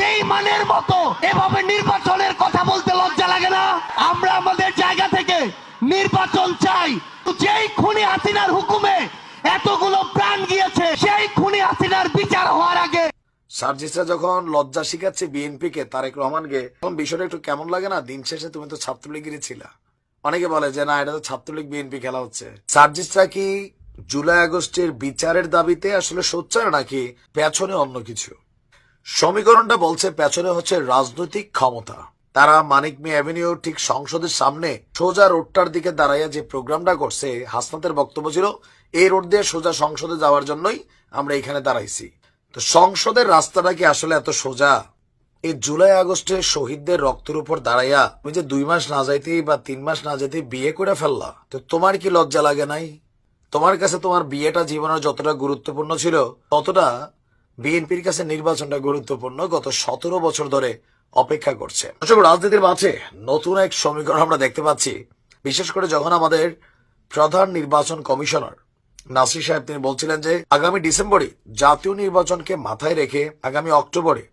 বেঈমানের মতো এভাবে নির্বাচনের কথা বলতে লজ্জা লাগে না? আমরা আমাদের জায়গা থেকে নির্বাচন চাই। যেই খুনি হাসিনার হুকুমে এতগুলো প্রাণ গিয়েছে, সেই খুনি হাসিনার বিচার হওয়ার আগে সার্জিসরা যখন লজ্জা শিখাচ্ছে বিএনপি কে, তারেক রহমানকে, তখন বিষয়টা একটু কেমন লাগে না? দিন শেষে তুমি তো ছাত্রলীগেরই ছিলা। অনেকে বলে যে না, এটা তো ছাত্রলীগ বিএনপি খেলা হচ্ছে। সার্জিসরা কি জুলাই আগস্টের বিচারের দাবিতে আসলে সোচ্চার, নাকি পেছনে অন্য কিছু? সমীকরণটা বলছে পেছনে হচ্ছে রাজনৈতিক ক্ষমতা। তারা মানিক মিয়া অ্যাভিনিউ ঠিক সংসদের সামনে সোজা রোডটার দিকে দাঁড়াইয়া যে প্রোগ্রামটা করছে, হাসনাতের বক্তব্য ছিল এই রোড দিয়ে সোজা সংসদে যাওয়ার জন্যই আমরা এখানে দাঁড়াইছি। তো সংসদের রাস্তাটা কি আসলে এত সোজা? এই জুলাই আগস্টে শহীদদের রক্তের উপর দাঁড়াইয়া তুমি যে 2 মাস না যাইতেই বা 3 মাস না যেতেই বিয়ে করে ফেললা, তো তোমার কি লজ্জা লাগে নাই? তোমার কাছে তোমার বিয়েটা জীবনের যতটা গুরুত্বপূর্ণ ছিল, ততটা বিএনপির কাছে নির্বাচনটা গুরুত্বপূর্ণ। গত 17 বছর ধরে অপেক্ষা করছে। রাজনীতির মাঝে নতুন এক সমীকরণ আমরা দেখতে পাচ্ছি, বিশেষ করে যখন আমাদের প্রধান নির্বাচন কমিশনার নাসির সাহেব তিনি বলছিলেন যে আগামী ডিসেম্বরে জাতীয় নির্বাচনকে মাথায় রেখে আগামী অক্টোবরে,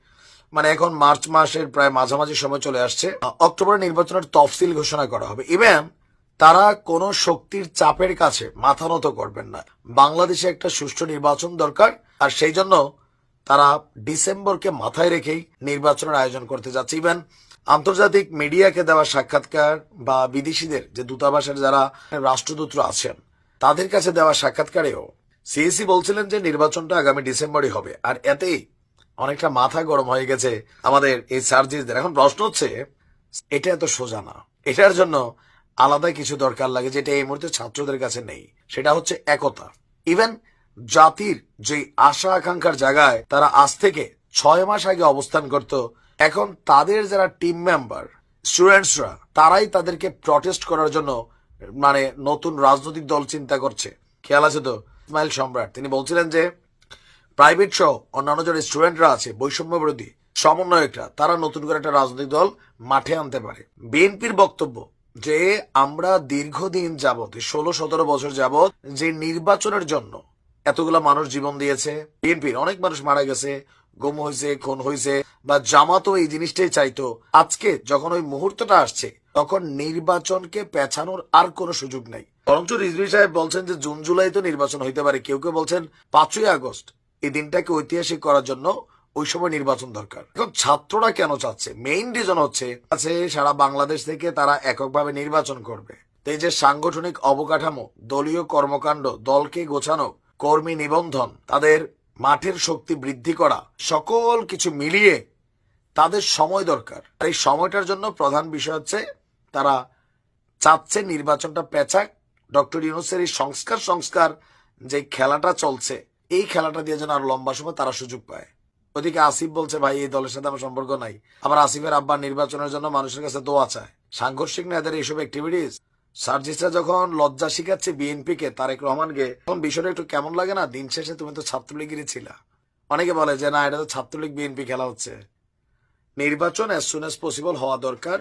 মানে এখন মার্চ মাসের প্রায় মাঝামাঝি সময় চলে আসছে, অক্টোবরে নির্বাচনের তফসিল ঘোষণা করা হবে। ইভেন তারা কোন শক্তির চাপের কাছে মাথা নত করবেন না। বাংলাদেশে একটা সুষ্ঠু নির্বাচন দরকার, আর সেই জন্য তারা ডিসেম্বরকে মাথায় রেখেই নির্বাচনের আয়োজন করতে যাচ্ছে। ইভেন আন্তর্জাতিক মিডিয়াকে দেওয়া সাক্ষাৎকার বা বিদেশিদের যে দূতাবাসের যারা রাষ্ট্রদূতরা আছেন তাদের কাছে দেওয়া সাক্ষাৎকারেও সিএসি বলছিলেন যে নির্বাচনটা আগামী ডিসেম্বরে হবে। আর এতেই অনেকটা মাথা গরম হয়ে গেছে আমাদের এই সার্জিসদের। এখন প্রশ্ন হচ্ছে, এটা এত সোজা না, এটার জন্য আলাদা কিছু দরকার লাগে, যেটা এই মুহূর্তে ছাত্রদের কাছে নেই। সেটা হচ্ছে একতা। ইভেন জাতির যে আশা আকাঙ্ক্ষার জায়গায় তারা আজ থেকে 6 মাস আগে অবস্থান করত, এখন তাদের যারা টিম মেম্বার স্টুডেন্টসরা তারাই তাদেরকে প্রটেস্ট করার জন্য মানে নতুন রাজনৈতিক দল চিন্তা করছে। খেয়াল আছে তো, ইসমাইল সম্রাট তিনি বলছিলেন যে প্রাইভেট সহ অন্যান্য যারা স্টুডেন্টরা আছে, বৈষম্য বিরোধী সমন্বয়করা, তারা নতুন করে একটা রাজনৈতিক দল মাঠে আনতে পারে। বিএনপির বক্তব্য যে আমরা দীর্ঘদিন যাবত 16-17 বছর যাবত যে নির্বাচনের জন্য এতগুলা মানুষ জীবন দিয়েছে, বিএনপির অনেক মানুষ মারা গেছে, গুম হয়েছে, খুন হয়েছে, বা জামাতও এই জিনিসটাই চাইতো। আজকে যখন ওই মুহূর্তটা আসছে, তখন নির্বাচনকে পেছানোর আর কোনো সুযোগ নাই। বরঞ্চ রিজভী সাহেব বলছেন যে জুন জুলাই তো নির্বাচন হইতে পারে, কেউ কেউ বলছেন 5ই আগস্ট এই দিনটাকে ঐতিহাসিক করার জন্য ওই সময় নির্বাচন দরকার। এখন ছাত্ররা কেন চাচ্ছে, মেইন রিজন হচ্ছে সারা বাংলাদেশ থেকে তারা এককভাবে নির্বাচন করবে। এই যে সাংগঠনিক অবকাঠামো, দলীয় কর্মকাণ্ড, দলকে গোছানো, কর্মী নিবন্ধন, তাদের মাঠের শক্তি বৃদ্ধি করা, সকল কিছু মিলিয়ে তাদের সময় দরকার। আর এই সময়টার জন্য প্রধান বিষয় হচ্ছে তারা চাচ্ছে নির্বাচনটা পেছাক। ডক্টর ইউনূসের এই সংস্কার যে খেলাটা চলছে, এই খেলাটা দিয়ে যেন আর লম্বা সময় তারা সুযোগ পায়। ওদিকে আসিফ বলছে ভাই এই দলের সাথে আমার সম্পর্ক নাই, আবার আসিফের আব্বা নির্বাচনের জন্য মানুষের কাছে দোয়া চায়। সাংঘর্ষিক না এদের এইসব অ্যাক্টিভিটিস? সার্জিসরা যখন লজ্জা শিখাচ্ছে বিএনপি কে, তারেক রহমানকে, তখন বিষয়টা একটু কেমন লাগে না? দিন শেষে তুমি তো ছাত্রলীগেরই ছিলা। অনেকে বলে যে না, এটা তো ছাত্রলীগ বিএনপি খেলা হচ্ছে। নির্বাচন অ্যাজ সুন অ্যাজ পসিবল হওয়া দরকার।